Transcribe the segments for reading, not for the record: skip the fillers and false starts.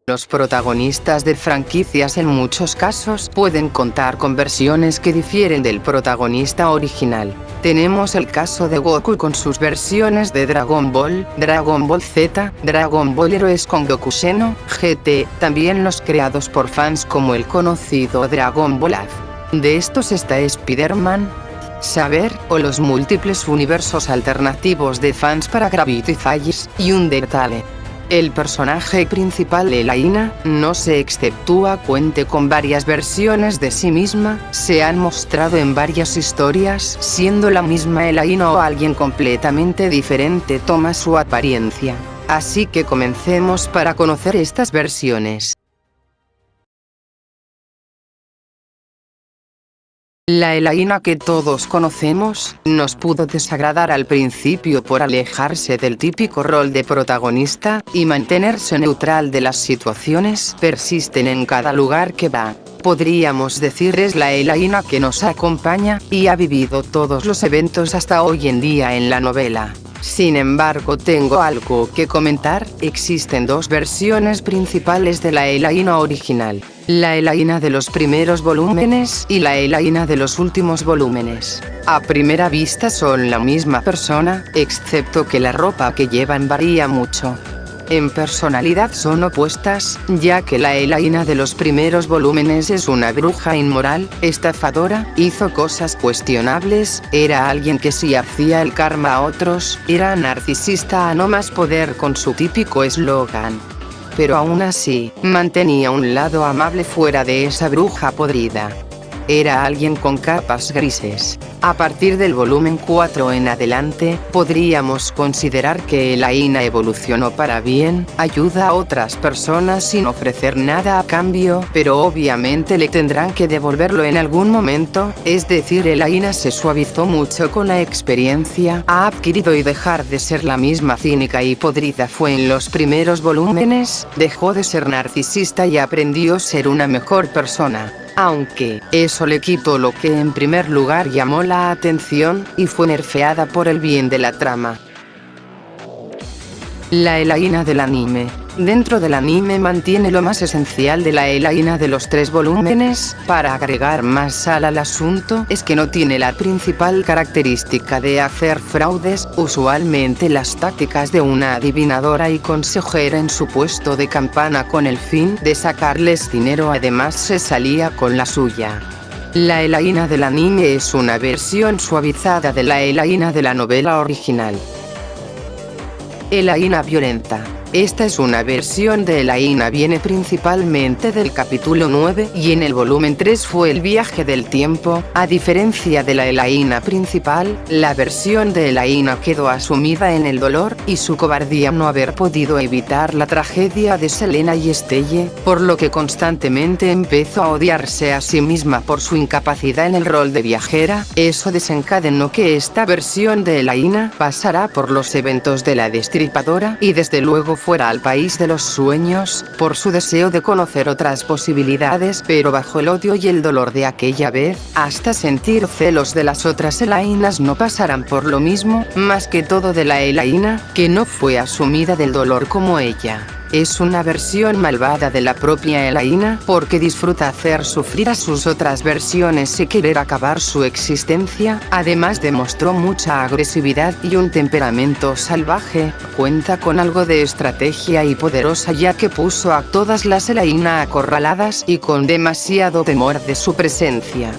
Los protagonistas de franquicias en muchos casos pueden contar con versiones que difieren del protagonista original. Tenemos el caso de Goku con sus versiones de Dragon Ball Z, Dragon Ball Heroes con Goku Xeno, GT, también los creados por fans como el conocido Dragon Ball AZ. De estos está Spider-Man, Saber, o los múltiples universos alternativos de fans para Gravity Falls y Undertale. El personaje principal Elaina, no se exceptúa cuente con varias versiones de sí misma, se han mostrado en varias historias, siendo la misma Elaina o alguien completamente diferente toma su apariencia. Así que comencemos para conocer estas versiones. La Elaina que todos conocemos, nos pudo desagradar al principio por alejarse del típico rol de protagonista, y mantenerse neutral de las situaciones, persisten en cada lugar que va. Podríamos decir es la Elaina que nos acompaña, y ha vivido todos los eventos hasta hoy en día en la novela. Sin embargo, tengo algo que comentar. Existen dos versiones principales de la Elaina original. La Elaina de los primeros volúmenes y la Elaina de los últimos volúmenes. A primera vista son la misma persona, excepto que la ropa que llevan varía mucho. En personalidad son opuestas, ya que la Elaina de los primeros volúmenes es una bruja inmoral, estafadora, hizo cosas cuestionables, era alguien que si hacía el karma a otros, era narcisista a no más poder con su típico eslogan. Pero aún así, mantenía un lado amable fuera de esa bruja podrida. Era alguien con capas grises. A partir del volumen 4 en adelante, podríamos considerar que Elaina evolucionó para bien, ayuda a otras personas sin ofrecer nada a cambio, pero obviamente le tendrán que devolverlo en algún momento, es decir, Elaina se suavizó mucho con la experiencia, ha adquirido y dejar de ser la misma cínica y podrida fue en los primeros volúmenes, dejó de ser narcisista y aprendió a ser una mejor persona. Aunque, eso le quitó lo que en primer lugar llamó la atención, y fue nerfeada por el bien de la trama. La Elaina del anime. Dentro del anime mantiene lo más esencial de la Elaina de los 3 volúmenes, para agregar más sal al asunto, es que no tiene la principal característica de hacer fraudes, usualmente las tácticas de una adivinadora y consejera en su puesto de campana con el fin de sacarles dinero, además se salía con la suya. La Elaina del anime es una versión suavizada de la Elaina de la novela original. Elaina violenta. Esta es una versión de Elaina, viene principalmente del capítulo 9 y en el volumen 3 fue el viaje del tiempo. A diferencia de la Elaina principal, la versión de Elaina quedó asumida en el dolor y su cobardía no haber podido evitar la tragedia de Selena y Estelle, por lo que constantemente empezó a odiarse a sí misma por su incapacidad en el rol de viajera. Eso desencadenó que esta versión de Elaina pasará por los eventos de la Destripadora y desde luego fuera al país de los sueños, por su deseo de conocer otras posibilidades, pero bajo el odio y el dolor de aquella vez, hasta sentir celos de las otras Elainas no pasarán por lo mismo, más que todo de la Elaina, que no fue asumida del dolor como ella. Es una versión malvada de la propia Elaina, porque disfruta hacer sufrir a sus otras versiones y querer acabar su existencia, además demostró mucha agresividad y un temperamento salvaje, cuenta con algo de estrategia y poderosa ya que puso a todas las Elaina acorraladas y con demasiado temor de su presencia.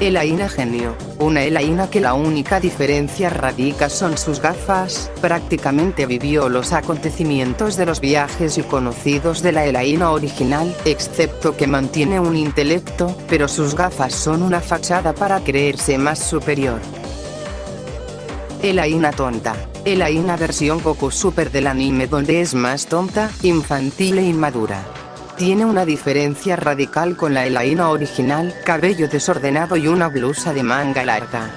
Elaina genio. Una Elaina que la única diferencia radica son sus gafas, prácticamente vivió los acontecimientos de los viajes y conocidos de la Elaina original, excepto que mantiene un intelecto, pero sus gafas son una fachada para creerse más superior. Elaina tonta. Elaina versión Goku Super del anime donde es más tonta, infantil e inmadura. Tiene una diferencia radical con la Elaina original, cabello desordenado y una blusa de manga larga.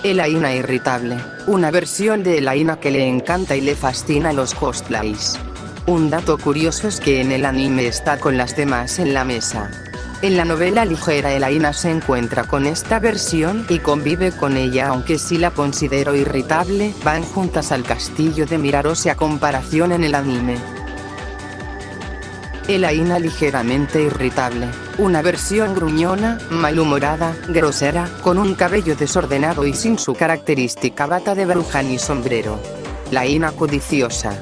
Elaina irritable. Una versión de Elaina que le encanta y le fascina los cosplays. Un dato curioso es que en el anime está con las demás en la mesa. En la novela ligera Elaina se encuentra con esta versión y convive con ella, aunque sí la considero irritable. Van juntas al castillo de Miraros y a comparación en el anime. Elaina ligeramente irritable, una versión gruñona, malhumorada, grosera, con un cabello desordenado y sin su característica bata de bruja ni sombrero. Elaina codiciosa.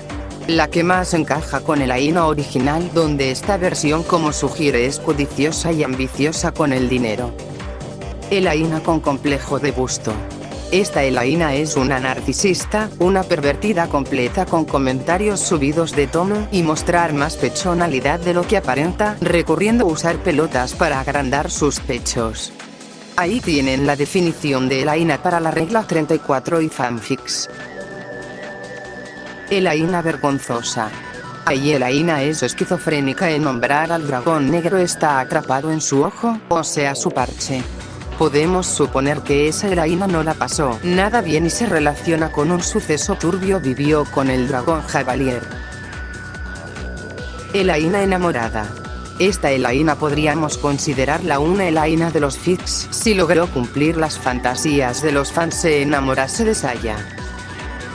La que más encaja con Elaina original, donde esta versión, como sugiere, es codiciosa y ambiciosa con el dinero. Elaina con complejo de busto. Esta Elaina es una narcisista, una pervertida completa con comentarios subidos de tono y mostrar más personalidad de lo que aparenta, recurriendo a usar pelotas para agrandar sus pechos. Ahí tienen la definición de Elaina para la regla 34 y fanfics. Elaina vergonzosa. Ahí Elaina es esquizofrénica en nombrar al dragón negro está atrapado en su ojo, o sea su parche. Podemos suponer que esa Elaina no la pasó nada bien y se relaciona con un suceso turbio vivió con el dragón Javalier. Elaina enamorada. Esta Elaina podríamos considerarla una Elaina de los fics, si logró cumplir las fantasías de los fans se enamorase de Saya.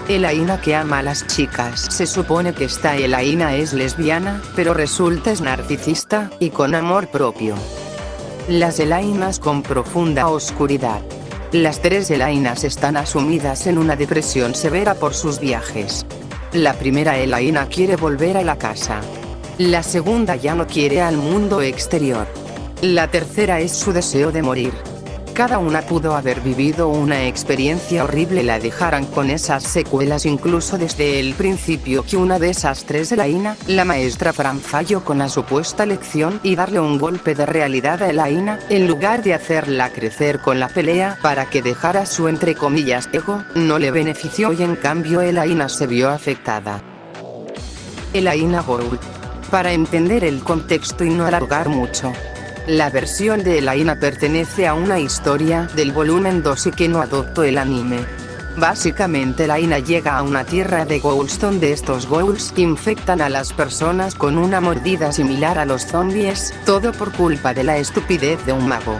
Elaina que ama a las chicas. Se supone que esta Elaina es lesbiana, pero resulta es narcisista, y con amor propio. Las Elainas con profunda oscuridad. Las tres Elainas están asumidas en una depresión severa por sus viajes. La primera Elaina quiere volver a la casa. La segunda ya no quiere al mundo exterior. La tercera es su deseo de morir. Cada una pudo haber vivido una experiencia horrible, la dejaran con esas secuelas incluso desde el principio que una de esas tres Elaina, la maestra Fran, falló con la supuesta lección y darle un golpe de realidad a Elaina, en lugar de hacerla crecer con la pelea para que dejara su entre comillas ego, no le benefició y en cambio Elaina se vio afectada. Elaina Gould. Para entender el contexto y no alargar mucho. La versión de Elaina pertenece a una historia del volumen 2 y que no adoptó el anime. Básicamente Elaina llega a una tierra de ghouls donde estos ghouls infectan a las personas con una mordida similar a los zombies, todo por culpa de la estupidez de un mago.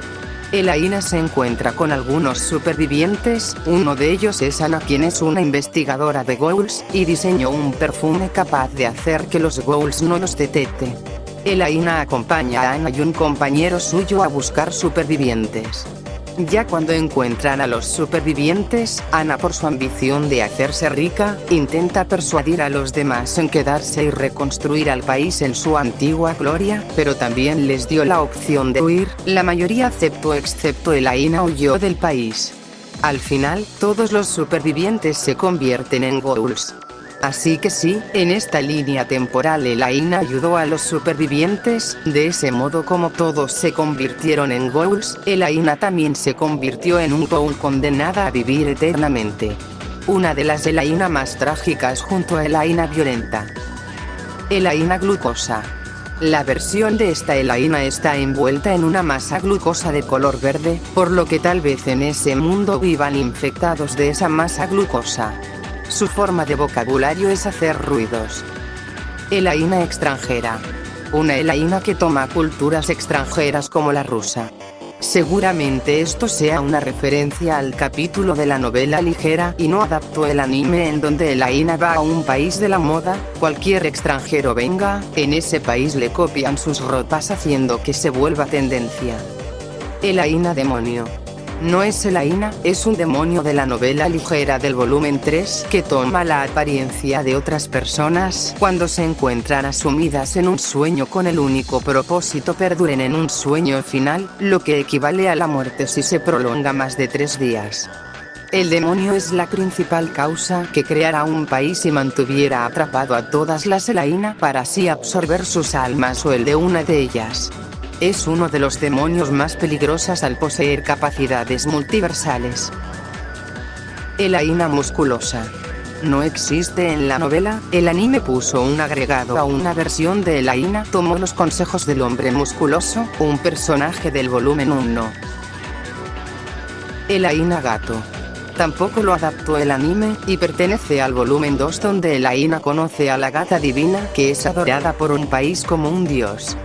Elaina se encuentra con algunos supervivientes, uno de ellos es Ana, quien es una investigadora de ghouls, y diseñó un perfume capaz de hacer que los ghouls no los detecten. Elaina acompaña a Ana y un compañero suyo a buscar supervivientes. Ya cuando encuentran a los supervivientes, Ana, por su ambición de hacerse rica, intenta persuadir a los demás en quedarse y reconstruir al país en su antigua gloria, pero también les dio la opción de huir. La mayoría aceptó excepto Elaina, huyó del país. Al final, todos los supervivientes se convierten en ghouls. Así que sí, en esta línea temporal Elaina ayudó a los supervivientes, de ese modo como todos se convirtieron en ghouls, Elaina también se convirtió en un ghoul condenada a vivir eternamente. Una de las Elaina más trágicas junto a Elaina violenta. Elaina glucosa. La versión de esta Elaina está envuelta en una masa glucosa de color verde, por lo que tal vez en ese mundo vivan infectados de esa masa glucosa. Su forma de vocabulario es hacer ruidos. Elaina extranjera. Una Elaina que toma culturas extranjeras como la rusa. Seguramente esto sea una referencia al capítulo de la novela ligera y no adaptó el anime en donde Elaina va a un país de la moda, cualquier extranjero venga, en ese país le copian sus ropas haciendo que se vuelva tendencia. Elaina demonio. No es Elaina, es un demonio de la novela ligera del volumen 3 que toma la apariencia de otras personas cuando se encuentran asumidas en un sueño con el único propósito perduren en un sueño final, lo que equivale a la muerte si se prolonga más de 3 días. El demonio es la principal causa que creara un país y mantuviera atrapado a todas las Elaina para así absorber sus almas o el de una de ellas. Es uno de los demonios más peligrosos al poseer capacidades multiversales. Elaina musculosa. No existe en la novela, el anime puso un agregado a una versión de Elaina, tomó los consejos del hombre musculoso, un personaje del volumen 1. Elaina gato. Tampoco lo adaptó el anime, y pertenece al volumen 2 donde Elaina conoce a la gata divina que es adorada por un país como un dios.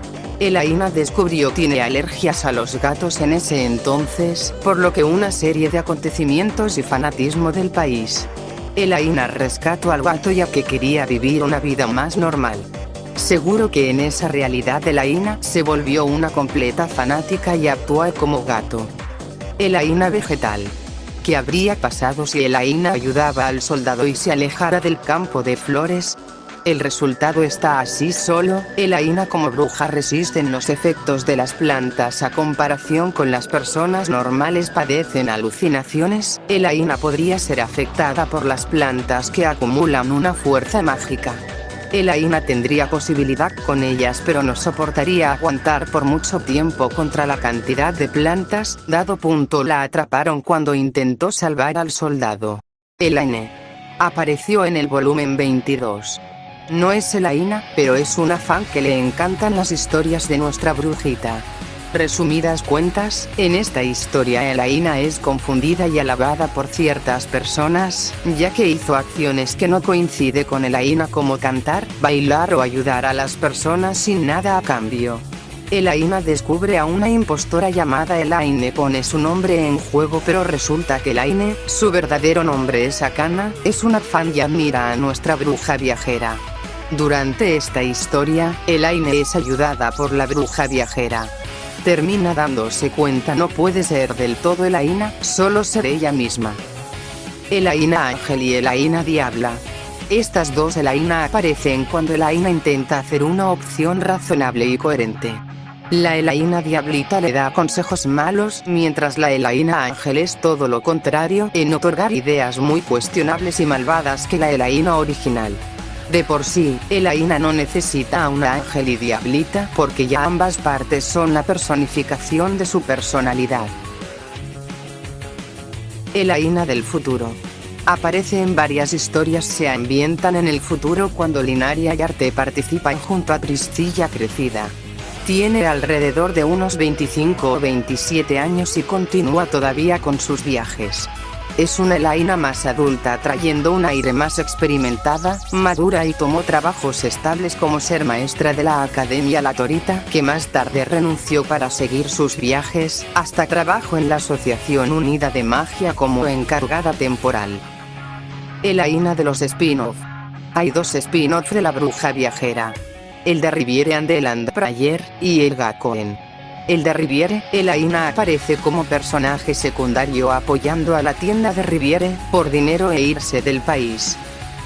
Elaina descubrió que tiene alergias a los gatos en ese entonces, por lo que una serie de acontecimientos y fanatismo del país. Elaina rescató al gato ya que quería vivir una vida más normal. Seguro que en esa realidad Elaina se volvió una completa fanática y actuó como gato. Elaina vegetal. ¿Qué habría pasado si Elaina ayudaba al soldado y se alejara del campo de flores? El resultado está así solo. Elaina como bruja resisten los efectos de las plantas a comparación con las personas normales padecen alucinaciones. Elaina podría ser afectada por las plantas que acumulan una fuerza mágica. Elaina tendría posibilidad con ellas pero no soportaría aguantar por mucho tiempo contra la cantidad de plantas, dado punto la atraparon cuando intentó salvar al soldado. Elaine. Apareció en el volumen 22. No es Elaina, pero es una fan que le encantan las historias de nuestra brujita. Resumidas cuentas, en esta historia Elaina es confundida y alabada por ciertas personas, ya que hizo acciones que no coincide con Elaina como cantar, bailar o ayudar a las personas sin nada a cambio. Elaina descubre a una impostora llamada Elaine, pone su nombre en juego pero resulta que Elaine, su verdadero nombre es Akana, es una fan y admira a nuestra bruja viajera. Durante esta historia, Elaine es ayudada por la bruja viajera. Termina dándose cuenta no puede ser del todo Elaina, solo ser ella misma. Elaina Ángel y Elaina Diabla. Estas dos Elaina aparecen cuando Elaina intenta hacer una opción razonable y coherente. La Elaina Diablita le da consejos malos, mientras la Elaina Ángel es todo lo contrario, en otorgar ideas muy cuestionables y malvadas que la Elaina original. De por sí, Elaina no necesita a una ángel y diablita porque ya ambas partes son la personificación de su personalidad. Elaina del futuro. Aparece en varias historias, se ambientan en el futuro cuando Linaria y Arte participan junto a Priscilla crecida. Tiene alrededor de unos 25 o 27 años y continúa todavía con sus viajes. Es una Elaina más adulta trayendo un aire más experimentada, madura y tomó trabajos estables como ser maestra de la Academia La Torita, que más tarde renunció para seguir sus viajes, hasta trabajo en la Asociación Unida de Magia como encargada temporal. Elaina de los spin-off. Hay dos spin-off de la bruja viajera. El de Riviere and the Land Prayer, y el Gakoen. El de Riviere, Elaina aparece como personaje secundario apoyando a la tienda de Riviere, por dinero e irse del país.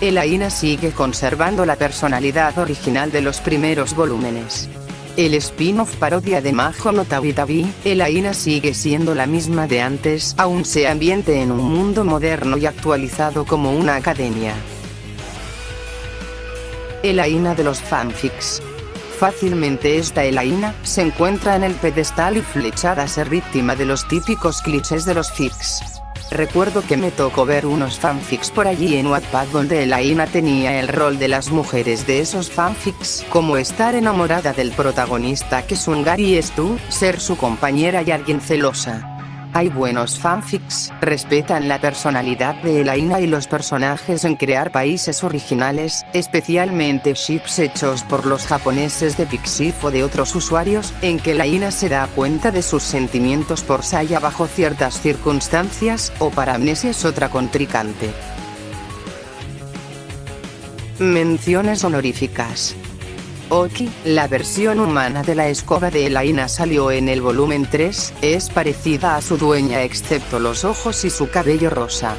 Elaina sigue conservando la personalidad original de los primeros volúmenes. El spin-off parodia de Majo no Tabi Tabi, Elaina sigue siendo la misma de antes, aún se ambiente en un mundo moderno y actualizado como una academia. Elaina de los fanfics. Fácilmente esta Elaina se encuentra en el pedestal y flechada a ser víctima de los típicos clichés de los fics. Recuerdo que me tocó ver unos fanfics por allí en Wattpad donde Elaina tenía el rol de las mujeres de esos fanfics, como estar enamorada del protagonista que es un Gary es tú, ser su compañera y alguien celosa. Hay buenos fanfics, respetan la personalidad de Elaina y los personajes en crear países originales, especialmente ships hechos por los japoneses de Pixiv o de otros usuarios, en que Elaina se da cuenta de sus sentimientos por Saya bajo ciertas circunstancias, o para Amnesia es otra contrincante. Menciones honoríficas. Oki, la versión humana de la escoba de Elaina salió en el volumen 3, es parecida a su dueña excepto los ojos y su cabello rosa.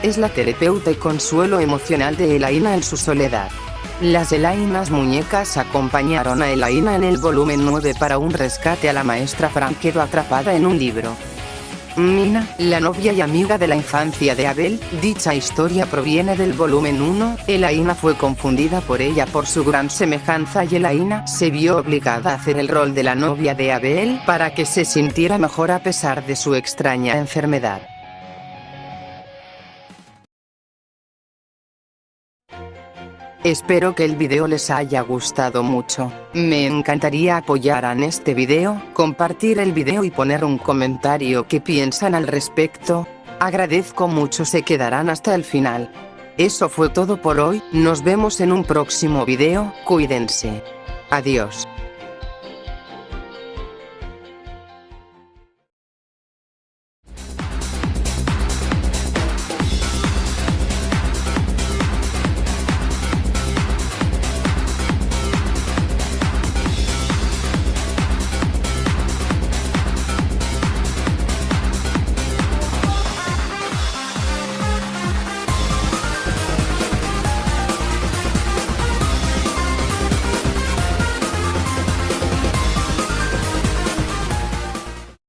Es la terapeuta y consuelo emocional de Elaina en su soledad. Las Elainas muñecas acompañaron a Elaina en el volumen 9 para un rescate a la maestra Fran quedó atrapada en un libro. Mina, la novia y amiga de la infancia de Abel, dicha historia proviene del volumen 1, Elaina fue confundida por ella por su gran semejanza y Elaina se vio obligada a hacer el rol de la novia de Abel para que se sintiera mejor a pesar de su extraña enfermedad. Espero que el video les haya gustado mucho. Me encantaría apoyar en este video, compartir el video y poner un comentario que piensan al respecto. Agradezco mucho se quedarán hasta el final. Eso fue todo por hoy, nos vemos en un próximo video, cuídense. Adiós.